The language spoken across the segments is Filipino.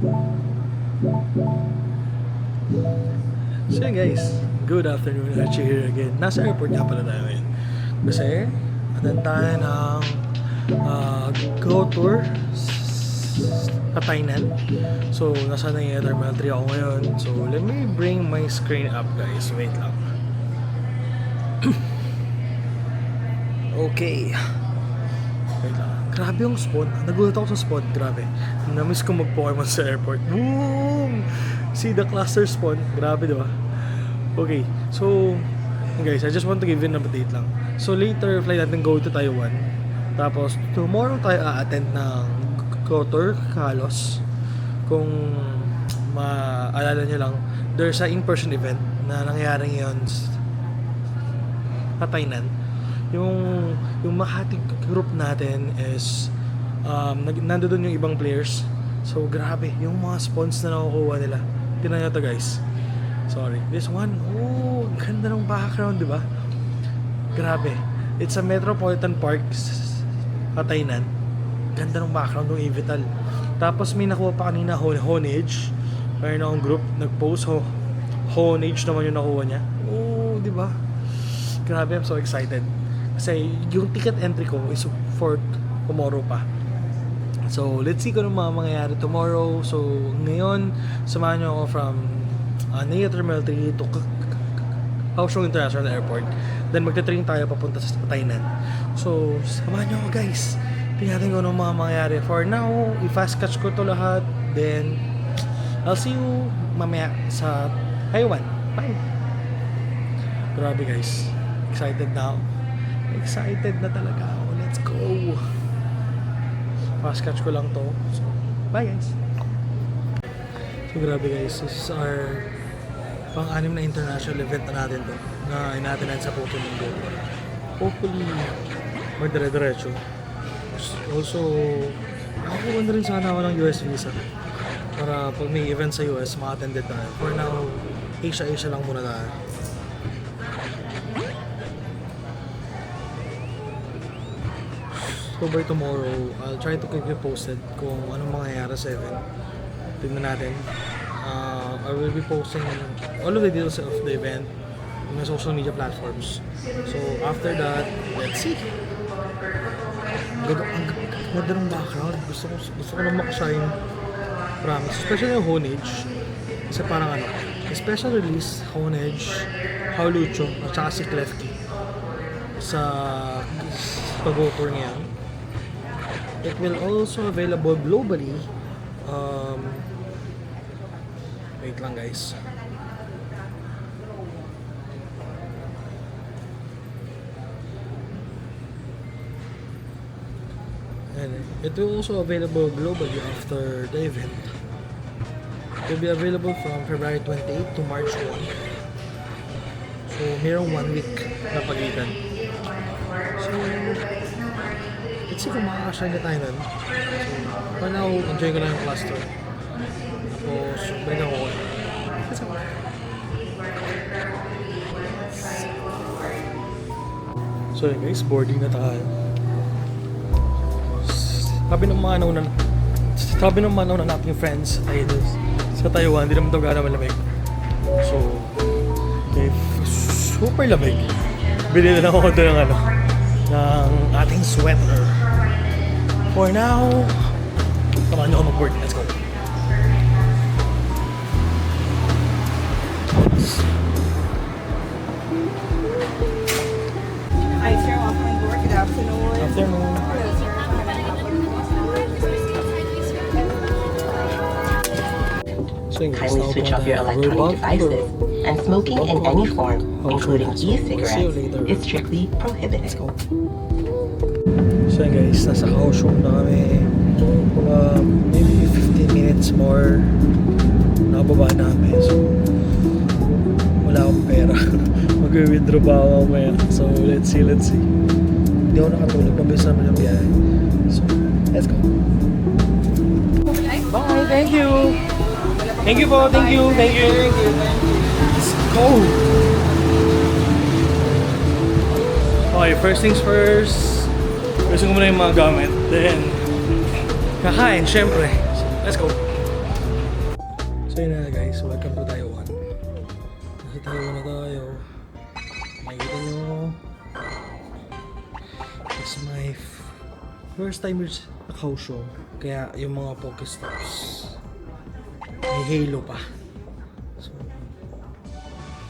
So yun guys, good afternoon, Archie here again. Nasa airport nga pala tayo ngayon. Kasi, attend tayo ng Go Tour sa Tainan. So, nasa na yung Terminal 3 ako ngayon. So, let me bring my screen up guys. Wait lang. Okay. Wait lang. Grabe yung spawn. Nagulat ako sa spawn. Grabe. Namiss ko mag-Pokemon sa airport. Boom! See the cluster spawn. Grabe, diba? Okay. So, guys, I just want to give you an update lang. So, later, flight natin go to Taiwan. Tapos, tomorrow tayo a-attend ng Kotor, Kalos. Kung maalala nyo lang, there's a in-person event na nangyari ngayon sa Tainan. Yung Makati group natin is nandoon yung ibang players. So grabe yung mga spawns na nakukuha nila. Tingnan nyo to guys. Sorry. This one, oh, ganda ng background, di ba? Grabe. It's a Metropolitan Park sa Tainan. Ganda ng background ng Evital. Tapos may nakuha pa kanina Honage. Mayroon akong group nag-post Honage naman yung nakuha niya. Oh, di ba? Grabe, I'm so excited. Kasi yung ticket entry ko is for tomorrow pa. So, let's see kung ano mga mangyayari tomorrow. So, ngayon, samahan nyo ako from Nea Terminal 3 to Kaohsiung International Airport. Then, magta-train tayo papunta sa Tainan. So, samahan nyo ako guys. Tingnan natin kung ano mga mangyayari. For now, i-fast catch ko to lahat. Then, I'll see you mamaya sa Taiwan. Bye! Grabe guys. Excited na ako. Excited na talaga ako. Let's go! Fast catch ko lang to. So, bye guys! So, grabe guys. This is our pang-anim na international event na natin to. Na inatinan sa Pokemon Go. Hopefully, magdire-diretso. Also, nakakuha na rin sana ako ng US visa. Para pag may event sa US, ma-attended tayo. For now, Asia lang muna tayo. So by tomorrow, I'll try to keep you posted kung anong mangyayari sa event. Tignan natin. I will be posting all of the details of the event on my social media platforms. So after that, let's see. Ang ganda ng background. Gusto ko na makashine. Promise. Especially yung Honage. Kasi parang special release, Honage, Howlucho, at saka si Klefki sa Go-Tour ngayon. It will also available globally. Wait lang guys. And it will also available globally after the event. It will be available from February 28 to March 1. So, mayroong 1 week na pagitan. So, let's see kung makakashine na tayo nun. So, for now, enjoy ko lang yung cluster. Tapos, balik ako. Let's go. So yun guys, boarding na tayo. Sabi ng mga nauna nating friends sa Taiwan, hindi naman ito gano'ng malamig. So, okay, super lamig. Bili na lang ako doon ng ating sweater. For now, samahan nyo ako mag-board. Let's go. Hi, sir. Welcome on board. Good afternoon. Good afternoon. Kindly switch off your electronic devices, and smoking in any form, including e-cigarettes, is strictly prohibited. So yun guys, nasa Kaohsiung na kami. Maybe 15 minutes more nakababa namin. So wala akong pera. Mag-withdraw ba ako mamaya? So let's see. Hindi ako nakatulog, mabilis naman yung biyahe. So let's go. Bye, thank you. Thank you po, thank you. Let's go. Okay, first things first. Gusto ko muna yung mga gamit. Then, kakain, syempre. So, let's go. So yun na guys, welcome to Taiwan. Nasa Taiwan na tayo. Makikita nyo. It's my first time with a Kaohsiung. Kaya yung mga Pokestops may halo pa. So,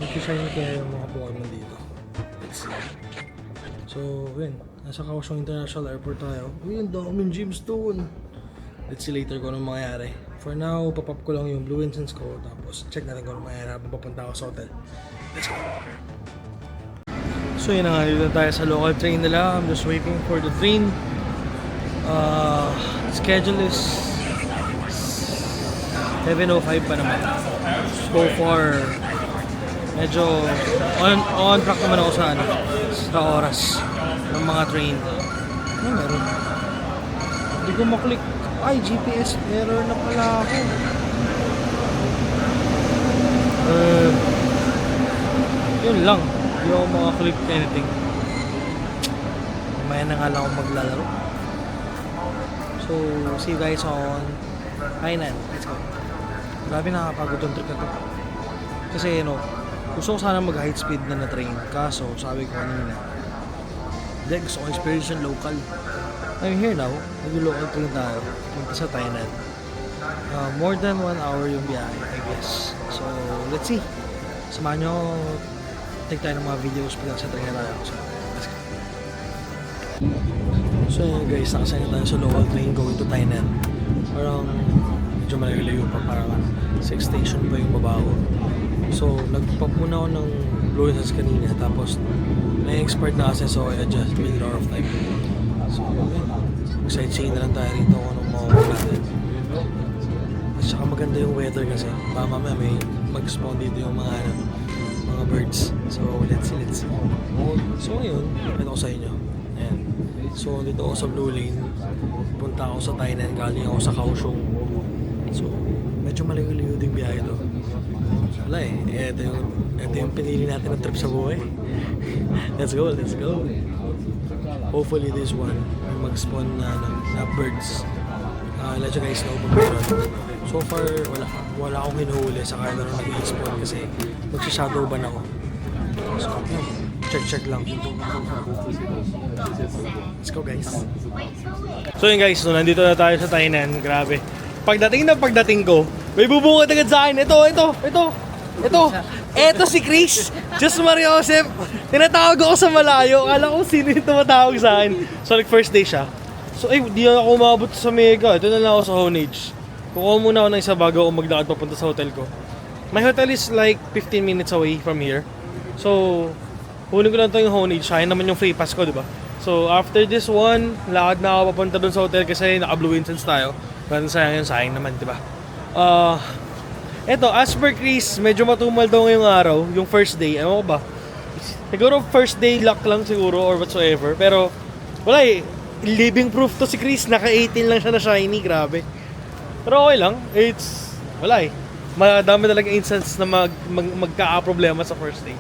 nag-shine kaya yung mga Pokemon dito. Let's see. So, yun. Nasa Kaohsiung International Airport tayo. Uy, ang daming gyms doon. Let's see later kung anong mangyayari. For now, papap ko lang yung Blue Incense ko. Tapos, check natin kung anong mangyayari habang papunta ako sa hotel. Let's go! So, yun na nga. Dito tayo sa local train nila. I'm just waiting for the train. Schedule is 7:05 pa naman. So far, medyo on track naman ako sa sa oras ng mga train. Ano meron? Hindi ko maklik. Ay, GPS error na pala ako. Yun lang. Hindi ako makaklik anything. Mamaya na nga lang ako maglalaro. So, see you guys on Hainan. Let's go. Grabe nakakapagod yung trip na to. Kasi, gusto ko sana mag-high speed na train. Kaso, sabi ko kanina, hindi, gusto ko experience yung local. I'm here now. Nag-local train tayo. Punta sa Tainan. More than 1 hour yung biyahe, I guess. So, let's see. Samahan nyo. Take tayo ng mga videos pag sa train na tayo. So, let's go. So yun guys, nakasaya tayo sa local train going to Tainan. Parang medyo malayo pa, parang 6 station pa yung babago. So nagpop muna ako ng Blue Incense kanina, tapos na-expert na kasi, so I adjust middle hour of time. So yun, sightseeing na lang tayo rito kung anong mawawag natin. At saka maganda yung weather kasi, baka mamaya may mag-spawn dito yung mga birds. So let's see. So ngayon, ito ko sa inyo. Ayan. So dito ako sa Blue Lane. Punta ako sa Tainan, galing ako sa Kaohsiung. So medyo malayo-layo din biyahe to. Wala eh. Ito yung pinili natin na trip sa buhay. Let's go. Hopefully this one may mag-spawn na birds. Let you guys know kung meron. So far wala akong hinuhuli sa kaya na nag-spawn kasi magsha-shadow ban ako. So yun, check lang. Let's go guys. So yun guys, nandito na tayo sa Tainan. Grabe. Pagdating ko, may bubungad agad sa akin. Ito si Chris. Diyos Maria Joseph. Tinatawag ako sa malayo. Akala ko sino yung tumatawag sa akin. So like first day siya. So di ako umabot sa Mega. Ito na lang ako sa Honage. Kukuha muna ako ng isa bago ako maglakad papunta sa hotel ko. My hotel is like 15 minutes away from here. So, huling ko lang ito yung Honage. Sayang naman yung free pass ko, di ba? So, after this one, lakad na ako papunta dun sa hotel kasi naka-Blue Incense tayo. Pero sayang naman, di ba? Eto, as per Chris, medyo matumal daw ngayong araw, yung first day. Ewan ko ba? Siguro first day luck lang siguro or whatsoever. Pero, wala eh. Living proof to si Chris. Naka-18 lang siya na shiny. Grabe. Pero okay lang. Wala eh. Madami talaga instance na magka-problema sa first day.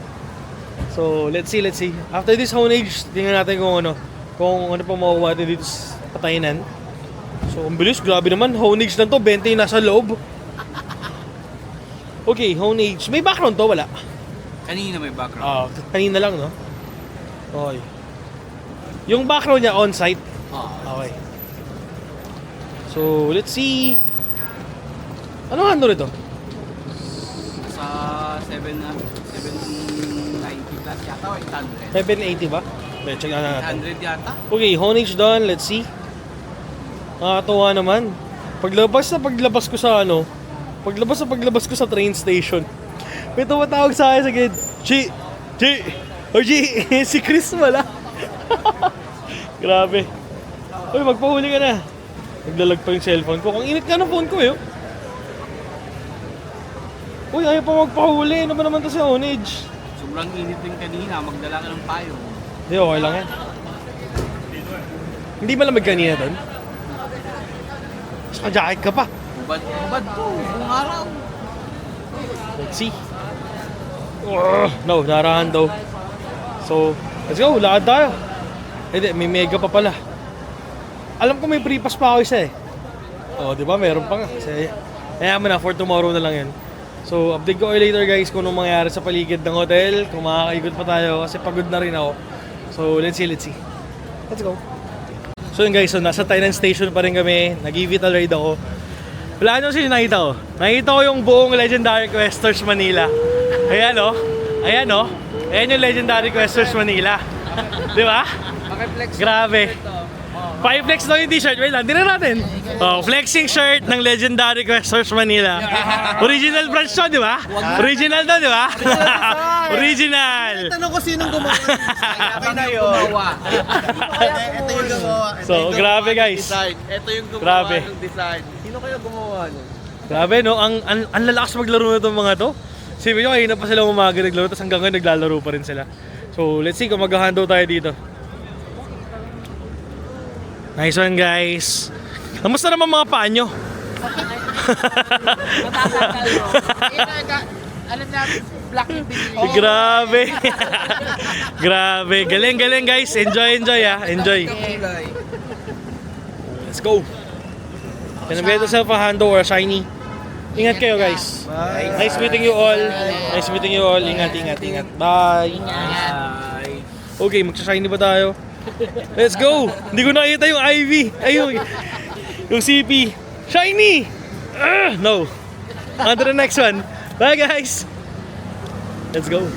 So, let's see. After this Honage, tingnan natin kung ano pa makuha natin dito sa Tainan. So, ang bilis. Grabe naman. Honage lang to. 20 nasa loob. Okay, Honage. May background to? Wala. Kanina may background. Kanina lang, no? Okay. Yung background niya on-site? Okay. So, let's see. Ano rito? Sa 790 plus yata o 800? 780 ba? Check na natin. 800 yata? Okay, Honage done. Let's see. Nakakatuwa naman. Paglabas ko sa paglabas ko sa train station. May tumatawag sa akin sa gate. G! Si Chris wala. Grabe. Uy, magpahuli ka na. Naglalag pa yung cellphone ko. Kung init ka ng phone ko eh. Uy, ayaw pa magpahuli. Ano ba naman to si Honage? Sobrang init din kanina. Magdala ka ng payo. Hindi, okay lang yan. Hindi malamig kanina doon? Saka jacket ka pa. Bubad to. Buong araw. Let's see. No, darahan daw. So, let's go. Lakad tayo. Hindi, may Mega pa pala. Alam ko may free pass pa ako isa eh. Oh, di ba? Meron pa nga. Kasi Kaya mo na, for tomorrow na lang yun. So, update ko kayo later guys kung anong mangyayari sa paligid ng hotel, kung makakaikot pa tayo kasi pagod na rin ako. So, let's see. Let's go. So yun guys, so nasa Tainan Station pa rin kami, nag-eVTOL ride ako. Wala nyo sila nakita ko. Nakita ko yung buong Legendary Questers Manila. Ayan o. Ayan o. Ayan yung Legendary Questers Manila. Di ba? Grabe. Pa-flex daw yung t-shirt. Wait lang, tira natin. Oh, flexing shirt ng Legendary Questers Manila. Original branch to, di ba? Original to, di ba? Original. Tanong ko sinong gumawa. Kaya na yun. Ito yung gumawa. So, grabe guys. Ito yung gumawa Grabe. ng design. Sino kaya gumawa nun? Grabe no, ang lalakas maglaro na itong mga to. Sabi nyo, kanina pa sila umaga naglaro, tapos hanggang ngayon naglalaro pa rin sila. So, let's see kung mag-handle tayo dito. Nice one guys. Kamusta naman mga paa nyo? Alam natin, black yung binili. Grabe. Grabe. Galing guys. Enjoy Enjoy. Let's go. Can you get yourself a Hando or a Shiny? Ingat kayo guys. Nice meeting you all. Ingat. Bye. Okay, magsa-shiny ba tayo? Let's go! Hindi ko nakita yung Ivy. Ayun. Yung CP. Shiny! No. On to the next one. Bye guys! Let's go.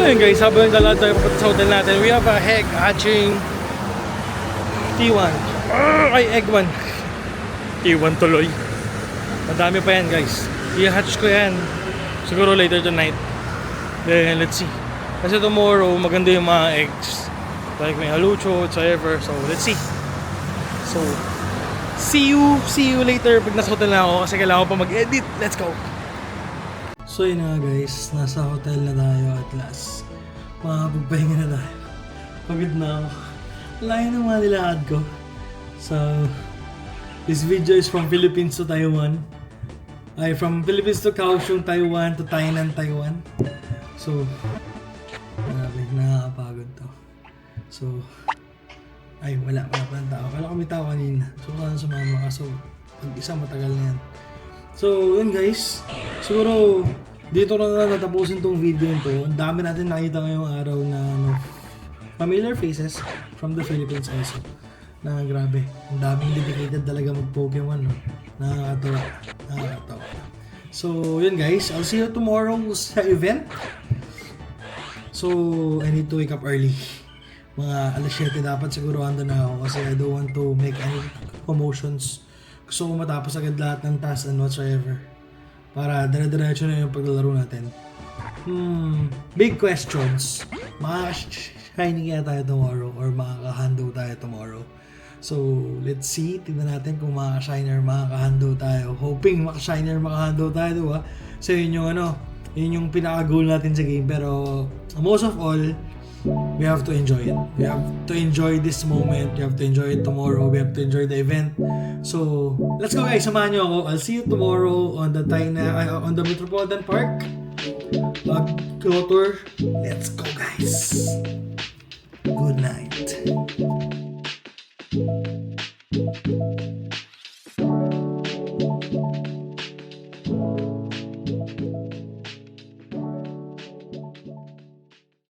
So yun guys, habang naglalakad tayo papunta sa hotel natin, we have a egg hatching T1. Egg 1. T1 tuloy. Madami pa yan guys. I-hatch ko yan. Siguro later tonight. Then let's see. Kasi tomorrow, maganda yung mga eggs. Like may halucho, whatever. So let's see. So, see you later pag nasa hotel na ako kasi kailangan ko pa mag-edit. Let's go! So yun na guys, nasa hotel na tayo at last. Makapagpahinga na tayo. Pagod na ako. Layo ng mga nilakad ko. So, this video is from Philippines to Taiwan. From Philippines to Kaohsiung, Taiwan to Tainan, Taiwan. So, grabe, nakakapagod to. So, wala pa ng tao. Kala ko may tao kanina. So, kung sumama ka. So, pag-isa matagal na yan. So, yun guys. Siguro, dito na natapusin tong video nito. Ang dami natin nakita ngayong araw na familiar faces from the Philippines also. Na grabe. Ang daming dedicated talaga mag-Pokemon. No? Nakakatawa. So, yun guys. I'll see you tomorrow sa event. So, I need to wake up early. Mga alas 7 dapat siguro ando na ako kasi I don't want to make any commotions. Gusto ko matapos agad lahat ng tasks and whatsoever. Para dire-diretso na yung paglalaro natin. Big questions. Makaka-shiny kaya tayo tomorrow or makaka-hando tayo tomorrow. So, let's see. Tignan natin kung makaka-shiny or makaka-hando tayo. Hoping makaka-shiny or makaka-hando tayo, diba? So, yun yung yun yung pinaka-goal natin sa game. Pero, most of all, we have to enjoy it. We have to enjoy this moment. We have to enjoy it tomorrow. We have to enjoy the event. So, let's go guys. Samahan nyo ako. I'll see you tomorrow on the on the Metropolitan Park. Go tour. Let's go guys. Good night.